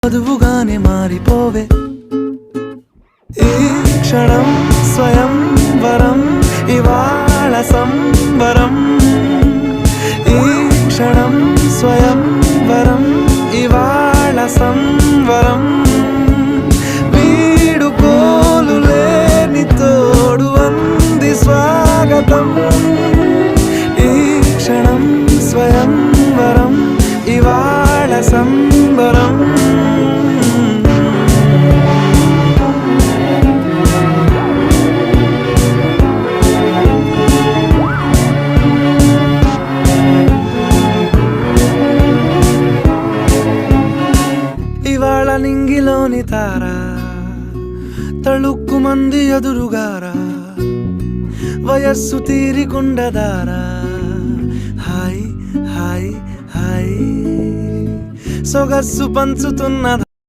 వధువుగానే మారిపోవే ఈ క్షణం స్వయం వరం ఇవాళ సంబరం ఈ క్షణం స్వయం వరం ఇవాళ సంవరం వీడుకోలు లేని తోడు అంది స్వాగతం ఈ క్షణం స్వయం వరం ఇవాళ సంబరం ఇవాళ నింగిలోని తారా తళుక్కు మంది ఎదురుగారా వయస్సు తీరికుండదారా హాయ్ హాయ్ హాయ్ సొగస్సు పంచుతున్న